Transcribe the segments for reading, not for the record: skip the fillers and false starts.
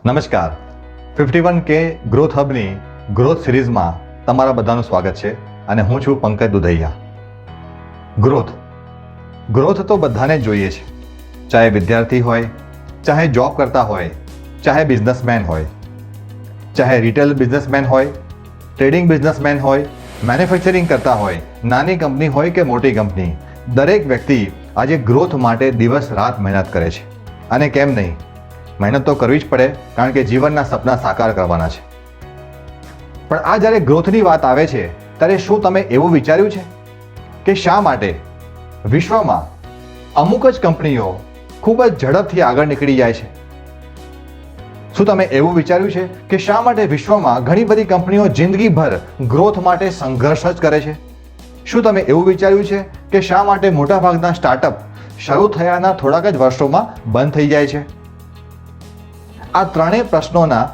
નમસ્કાર. 51K growth હબની growth સિરીઝમાં તમારા બધાનું સ્વાગત છે અને હું છું પંકજ દુધૈયા. ગ્રોથ તો બધાને જ જોઈએ છે, ચાહે વિદ્યાર્થી હોય, ચાહે જોબ કરતા હોય, ચાહે બિઝનેસમેન હોય, ચાહે રિટેલ બિઝનેસમેન હોય, ટ્રેડિંગ બિઝનેસમેન હોય, મેન્યુફેક્ચરિંગ કરતા હોય, નાની કંપની હોય કે મોટી કંપની, દરેક વ્યક્તિ આજે ગ્રોથ માટે દિવસ રાત મહેનત કરે છે. અને કેમ નહીં, મહેનત તો કરવી જ પડે, કારણ કે જીવનના સપના સાકાર કરવાના છે. પણ આ જ્યારે ગ્રોથની વાત આવે છે ત્યારે શું તમે એવું વિચાર્યું છે કે શા માટે વિશ્વમાં અમુક જ કંપનીઓ ખૂબ જ ઝડપથી આગળ નીકળી જાય છે? શું તમે એવું વિચાર્યું છે કે શા માટે વિશ્વમાં ઘણી બધી કંપનીઓ જિંદગીભર ગ્રોથ માટે સંઘર્ષ જ કરે છે? શું તમે એવું વિચાર્યું છે કે શા માટે મોટાભાગના સ્ટાર્ટઅપ શરૂ થયાના થોડાક જ વર્ષોમાં બંધ થઈ જાય છે? આ ત્રણેય પ્રશ્નોના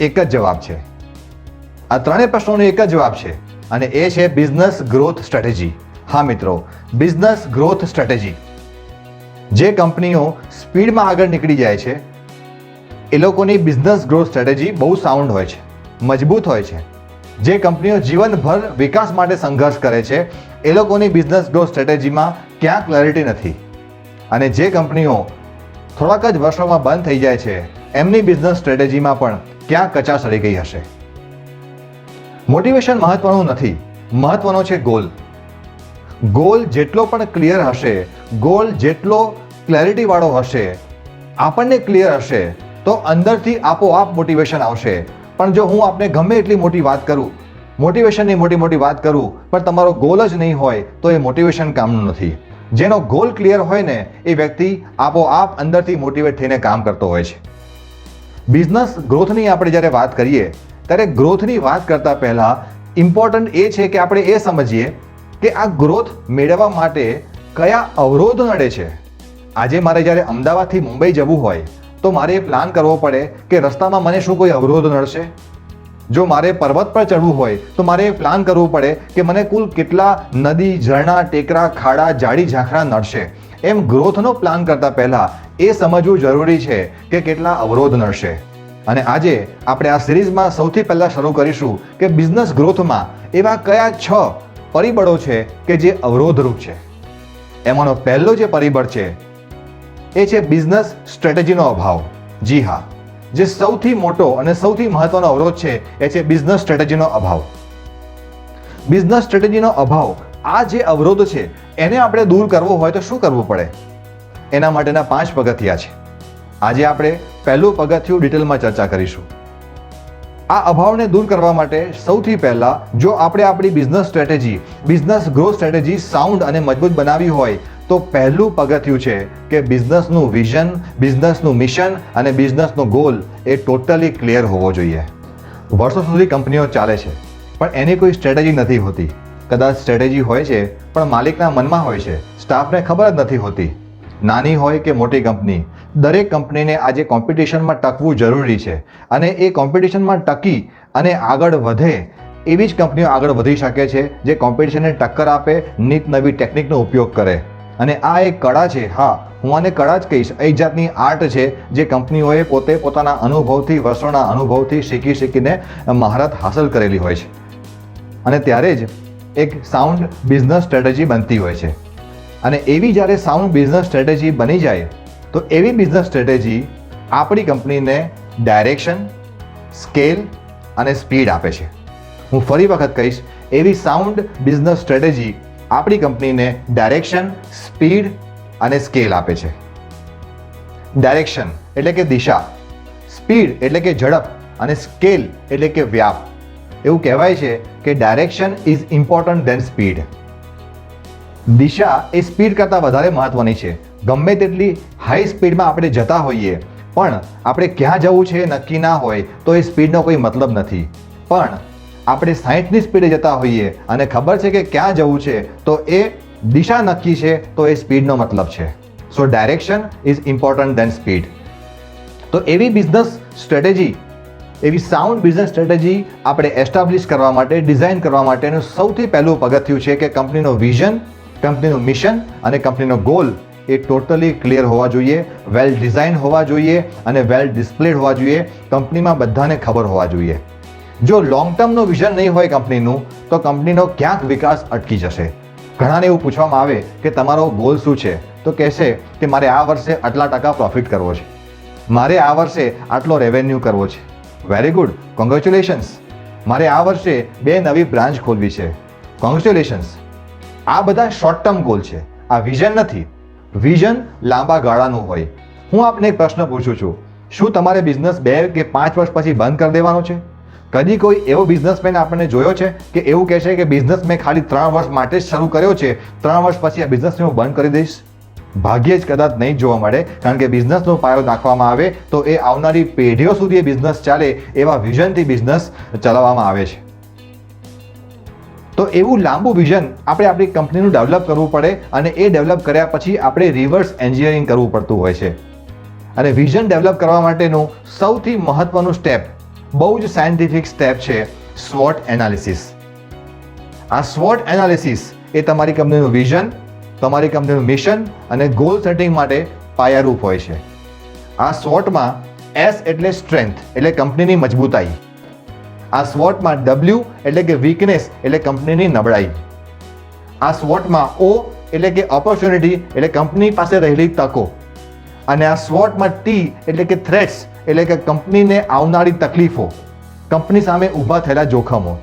એક જ જવાબ છે. આ ત્રણેય પ્રશ્નોનો એક જ જવાબ છે અને એ છે બિઝનેસ ગ્રોથ સ્ટ્રેટેજી. હા મિત્રો, બિઝનેસ ગ્રોથ સ્ટ્રેટેજી. જે કંપનીઓ સ્પીડમાં આગળ નીકળી જાય છે એ લોકોની બિઝનેસ ગ્રોથ સ્ટ્રેટેજી બહુ સાઉન્ડ હોય છે, મજબૂત હોય છે. જે કંપનીઓ જીવનભર વિકાસ માટે સંઘર્ષ કરે છે એ લોકોની બિઝનેસ ગ્રોથ સ્ટ્રેટેજીમાં ક્યાં ક્લેરિટી નથી. અને જે કંપનીઓ થોડાક જ વર્ષોમાં બંધ થઈ જાય છે એમની બિઝનેસ સ્ટ્રેટેજીમાં પણ ક્યાં કચાશ રહી ગઈ હશે. મોટિવેશન મહત્વનું નથી, મહત્વનો છે ગોલ. ગોલ જેટલો પણ ક્લિયર હશે, ગોલ જેટલો ક્લેરિટી વાળો હશે, આપણને ક્લિયર હશે તો અંદરથી આપોઆપ મોટિવેશન આવશે. પણ જો હું આપને ગમે એટલી મોટી વાત કરું, મોટિવેશનની મોટી વાત કરું, પણ તમારો ગોલ જ નહીં હોય તો એ મોટિવેશન કામનું નથી. જેનો ગોલ ક્લિયર હોય ને એ વ્યક્તિ આપોઆપ અંદરથી મોટિવેટ થઈને કામ કરતો હોય છે. બિઝનેસ ગ્રોથની આપણે જ્યારે વાત કરીએ ત્યારે ગ્રોથની વાત કરતા પહેલા ઇમ્પોર્ટન્ટ એ છે કે આપણે એ સમજીએ કે આ ગ્રોથ મેળવવા માટે કયા અવરોધ નડે છે. આજે મારે જ્યારે અમદાવાદથી મુંબઈ જવું હોય તો મારે એ પ્લાન કરવો પડે કે રસ્તામાં મને શું કોઈ અવરોધ નડશે. જો મારે પર્વત પર ચડવું હોય તો મારે એ પ્લાન કરવું પડે કે મને કુલ કેટલા નદી, ઝરણા, ટેકરા, ખાડા, જાડી ઝાંખરા નડશે. એમ ગ્રોથનો પ્લાન કરતા પહેલા એ સમજવું જરૂરી છે કે કેટલા અવરોધ નડશે. અને આજે આપણે આ સિરીઝમાં સૌથી પહેલા શરૂ કરીશું કે બિઝનેસ ગ્રોથમાં એવા કયા 6 પરિબળો છે કે જે અવરોધરૂપ છે. એમાંનો પહેલો જે પરિબળ છે એ છે બિઝનેસ સ્ટ્રેટેજીનો અભાવ. જી હા, જે સૌથી મોટો અને સૌથી મહત્વનો અવરોધ છે એ છે બિઝનેસ સ્ટ્રેટેજીનો અભાવ. બિઝનેસ સ્ટ્રેટેજીનો અભાવ, આ જે અવરોધ છે એને આપણે દૂર કરવો હોય તો શું કરવું પડે? એના માટેના 5 પગથિયા છે. આજે આપણે પહેલું પગથિયું ડિટેલમાં ચર્ચા કરીશું. આ અભાવને દૂર કરવા માટે સૌથી પહેલા જો આપણે આપણી business strategy, business growth strategy sound અને મજબૂત બનાવવી હોય તો પહેલું પગથિયું છે કે બિઝનેસનું વિઝન, બિઝનેસનું મિશન અને બિઝનેસનો ગોલ એ ટોટલી ક્લિયર હોવો જોઈએ. વર્ષો સુધી કંપનીઓ ચાલે છે પણ એની કોઈ સ્ટ્રેટેજી નથી હોતી. કદાચ સ્ટ્રેટેજી હોય છે પણ માલિકના મનમાં હોય છે, સ્ટાફને ખબર જ નથી હોતી. નાની હોય કે મોટી કંપની, દરેક કંપનીને આજે કોમ્પિટિશનમાં ટકવું જરૂરી છે અને એ કોમ્પિટિશનમાં ટકી અને આગળ વધે એવી જ કંપનીઓ આગળ વધી શકે છે જે કોમ્પિટિશનને ટક્કર આપે, નીત નવી ટેકનિકનો ઉપયોગ કરે. અને આ એક કળા છે. હા, હું આને કળા જ કહીશ. એક જાતની આર્ટ છે જે કંપનીઓએ પોતે પોતાના અનુભવથી, વર્ષોના અનુભવથી શીખીને મહારત હાંસલ કરેલી હોય છે. અને ત્યારે જ એક સાઉન્ડ બિઝનેસ સ્ટ્રેટેજી બનતી હોય છે. અને એવી જ્યારે સાઉન્ડ બિઝનેસ સ્ટ્રેટેજી બની જાય તો એવી બિઝનેસ સ્ટ્રેટેજી આપણી કંપનીને ડાયરેક્શન, સ્કેલ અને સ્પીડ આપે છે. હું ફરી વખત કહીશ, એવી સાઉન્ડ બિઝનેસ સ્ટ્રેટેજી આપણી કંપનીને ડાયરેક્શન, સ્પીડ અને સ્કેલ આપે છે. ડાયરેક્શન એટલે કે દિશા, સ્પીડ એટલે કે ઝડપ અને સ્કેલ એટલે કે વ્યાપ. એવું કહેવાય છે કે direction is important than speed. દિશા એ સ્પીડ કરતાં વધારે મહત્વની છે. ગમે તેટલી હાઈ સ્પીડમાં આપણે જતા હોઈએ પણ આપણે ક્યાં જવું છે નક્કી ના હોય તો એ સ્પીડનો કોઈ મતલબ નથી. પણ આપણે 60ની સ્પીડે જતા હોઈએ અને ખબર છે કે ક્યાં જવું છે તો એ દિશા નક્કી છે તો એ સ્પીડનો મતલબ છે. So direction is important than speed. તો એવી બિઝનેસ સ્ટ્રેટેજી, એવી સાઉન્ડ બિઝનેસ સ્ટ્રેટેજી આપણે એસ્ટાબ્લિશ કરવા માટે, ડિઝાઇન કરવા માટેનું સૌથી પહેલું પગથિયું છે કે કંપનીનો વિઝન, કંપનીનું મિશન અને કંપનીનો ગોલ એ ટોટલી ક્લિયર હોવા જોઈએ, વેલ ડિઝાઇન હોવા જોઈએ અને વેલ ડિસ્પ્લેડ હોવા જોઈએ. કંપનીમાં બધાને ખબર હોવા જોઈએ. જો લોંગ ટર્મનું વિઝન નહીં હોય કંપનીનું તો કંપનીનો ક્યાંક વિકાસ અટકી જશે. ઘણાને એવું પૂછવામાં આવે કે તમારો ગોલ શું છે, તો કહેશે કે મારે આ વર્ષે આટલા ટકા પ્રોફિટ કરવો છે, મારે આ વર્ષે આટલો રેવન્યુ કરવો છે. Very good, congratulations. મારે આ વર્ષે 2 નવી બ્રાન્ચ ખોલવી છે, કોંગ્રેચ્યુલેશન્સ. આ બધા શોર્ટ ટર્મ ગોલ છે, આ વિઝન નથી. વિઝન લાંબા ગાળાનું હોય. હું આપને એક પ્રશ્ન પૂછું છું, શું તમારે બિઝનેસ 2 કે 5 વર્ષ પછી બંધ કરી દેવાનો છે? કદી કોઈ એવો બિઝનેસમેન આપણને જોયો છે કે એવું કહે છે કે બિઝનેસ મેં ખાલી 3 વર્ષ માટે જ શરૂ કર્યો છે, 3 વર્ષ પછી આ બિઝનેસને હું બંધ કરી દઈશ? ભાગ્યે જ કદાચ નહીં જોવા મળે, કારણ કે બિઝનેસનો પાયો નાખવામાં આવે તો એ આવનારી પેઢીઓ સુધી એ બિઝનેસ ચાલે એવા વિઝનથી બિઝનેસ ચલાવવામાં આવે છે. તો એવું લાંબુ વિઝન આપણે આપણી કંપનીનું ડેવલપ કરવું પડે અને એ ડેવલપ કર્યા પછી આપણે રિવર્સ એન્જિનિયરિંગ કરવું પડતું હોય છે. અને વિઝન ડેવલપ કરવા માટેનું સૌથી મહત્વનું સ્ટેપ, બહુ જ સાયન્ટિફિક સ્ટેપ છે SWOT એનાલિસિસ. આ SWOT એનાલિસિસ એ તમારી કંપનીનું વિઝન, તમારી કંપનીનું મિશન અને ગોલ સેટિંગ માટે પાયારૂપ હોય છે. આ SWOTમાં S એટલે સ્ટ્રેન્થ એટલે કંપનીની મજબૂતાઈ, આ SWOTમાં W એટલે કે વીકનેસ એટલે કંપનીની નબળાઈ, આ SWOTમાં O એટલે કે ઓપોર્ચ્યુનિટી એટલે કંપની પાસે રહેલી તકો, અને આ SWOTમાં T એટલે કે થ્રેટ્સ એટલે કે કંપનીને આવનારી તકલીફો, કંપની સામે ઊભા થયેલા જોખમો.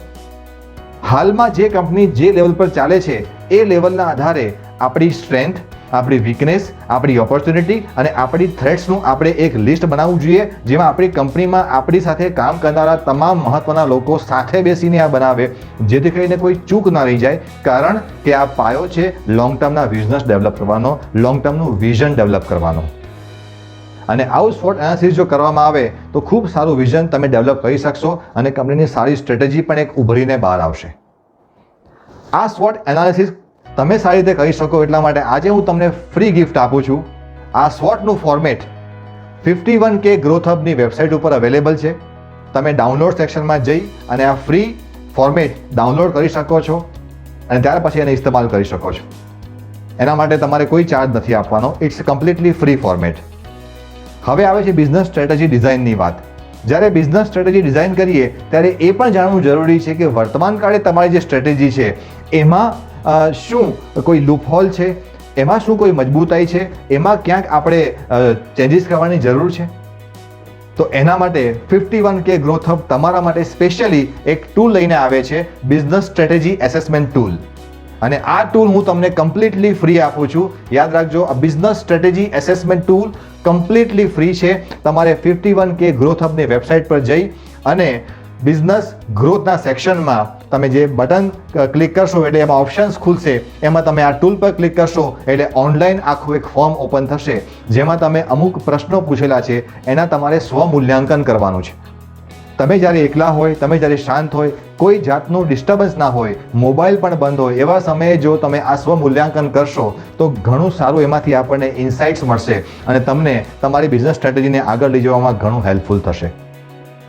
હાલમાં જે કંપની જે લેવલ પર ચાલે છે એ લેવલના આધારે આપણી સ્ટ્રેન્થ, આપણી વીકનેસ, આપણી ઓપોર્ચ્યુનિટી અને આપણી થ્રેટ્સનું આપણે એક લિસ્ટ બનાવવું જોઈએ, જેમાં આપણી કંપનીમાં આપણી સાથે કામ કરનારા તમામ મહત્વના લોકો સાથે બેસીને આ બનાવે, જેથી કરીને કોઈ ચૂક ના રહી જાય. કારણ કે આ પાયો છે લોંગ ટર્મના બિઝનેસ ડેવલપ કરવાનો, લોંગ ટર્મનું વિઝન ડેવલપ કરવાનો. અને આવું SWOT એનાલિસિસ જો કરવામાં આવે તો ખૂબ સારું વિઝન તમે ડેવલપ કરી શકશો અને કંપનીની સારી સ્ટ્રેટેજી પણ એક ઉભરીને બહાર આવશે. આ SWOT એનાલિસિસ તમે સારી રીતે કરી શકો એટલા માટે આજે હું તમને ફ્રી ગિફ્ટ આપું છું. આ SWOTનું ફોર્મેટ 51K ગ્રોથ હબની વેબસાઇટ ઉપર અવેલેબલ છે. તમે ડાઉનલોડ સેક્શનમાં જઈ અને આ ફ્રી ફોર્મેટ ડાઉનલોડ કરી શકો છો અને ત્યાર પછી એને ઇસ્તેમાલ કરી શકો છો. એના માટે તમારે કોઈ ચાર્જ નથી આપવાનો. It's completely free format. હવે આવે છે બિઝનેસ સ્ટ્રેટેજી ડિઝાઇનની વાત. જ્યારે બિઝનેસ સ્ટ્રેટેજી ડિઝાઇન કરીએ ત્યારે એ પણ જાણવું જરૂરી છે કે વર્તમાન કાળે તમારી જે સ્ટ્રેટેજી છે એમાં શું કોઈ લૂપહોલ છે, એમાં શું કોઈ મજબૂતાઈ છે, એમાં ક્યાંક આપણે ચેન્જીસ કરવાની જરૂર છે. તો એના માટે 51K ગ્રોથ હબ તમારા માટે સ્પેશિયલી એક ટૂલ લઈને આવે છે, બિઝનેસ સ્ટ્રેટેજી એસેસમેન્ટ ટૂલ. અને આ ટૂલ હું તમને કમ્પ્લીટલી ફ્રી આપું છું. યાદ રાખજો, આ business strategy assessment tool completely free છે. તમારે 51K ગ્રોથ હબની વેબસાઇટ પર જઈ અને બિઝનેસ ગ્રોથના સેક્શનમાં તમે જે બટન ક્લિક કરશો એટલે એમાં ઓપ્શન્સ ખુલશે, એમાં તમે આ ટૂલ પર ક્લિક કરશો એટલે ઓનલાઈન આખું એક ફોર્મ ઓપન થશે, જેમાં તમે અમુક પ્રશ્નો પૂછેલા છે એના તમારે સ્વમૂલ્યાંકન કરવાનું છે. તમે જ્યારે એકલા હોય, તમે જ્યારે શાંત હોય, કોઈ જાતનું ડિસ્ટર્બન્સ ના હોય, મોબાઈલ પણ બંધ હોય, એવા સમયે જો તમે આ સ્વમૂલ્યાંકન કરશો તો ઘણું સારું એમાંથી આપણને ઇન્સાઇટ્સ મળશે અને તમને તમારી બિઝનેસ સ્ટ્રેટેજીને આગળ લઈ જવામાં ઘણું હેલ્પફુલ થશે.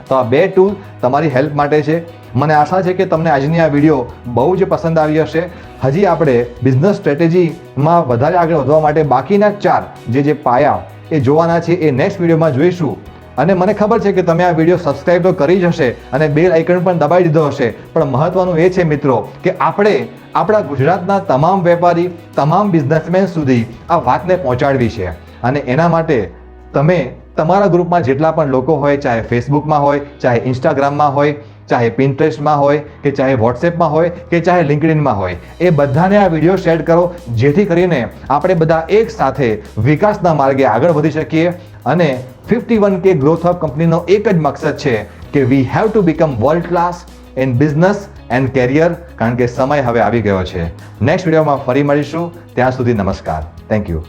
તો આ 2 ટૂલ તમારી હેલ્પ માટે છે. મને આશા છે કે તમને આજની આ વિડીયો બહુ જ પસંદ આવી હશે. હજી આપણે બિઝનેસ સ્ટ્રેટેજીમાં વધારે આગળ વધવા માટે બાકીના 4 જે પાયા એ જોવાના છે, એ નેક્સ્ટ વિડીયોમાં જોઈશું. અને મને ખબર છે કે તમે આ વિડીયો સબસ્ક્રાઇબ તો કરી જ હશે અને બેલ આઇકન પણ દબાવી દીધો હશે, પણ મહત્વનું એ છે મિત્રો કે આપણે આપણા ગુજરાતના તમામ વેપારી, તમામ બિઝનેસમેન સુધી આ વાતને પહોંચાડવી છે. અને એના માટે તમે તમારા ગ્રુપમાં જેટલા પણ લોકો હોય, ચાહે ફેસબુકમાં હોય, ચાહે ઇન્સ્ટાગ્રામમાં હોય, ચાહે પિન્ટરેસ્ટમાં હોય કે ચાહે વોટ્સએપમાં હોય કે ચાહે લિંક્ડઇનમાં હોય, એ બધાને આ વિડીયો શેર કરો, જેથી કરીને આપણે બધા એક સાથે વિકાસના માર્ગે આગળ વધી શકીએ. અને 51K ગ્રોથ હબ કંપનીનો એક જ મકસદ છે કે we have to become world class in business and carrier, કારણ કે સમય હવે આવી ગયો છે. નેક્સ્ટ વિડીયોમાં ફરી મળીશું. ત્યાં સુધી નમસ્કાર. Thank you.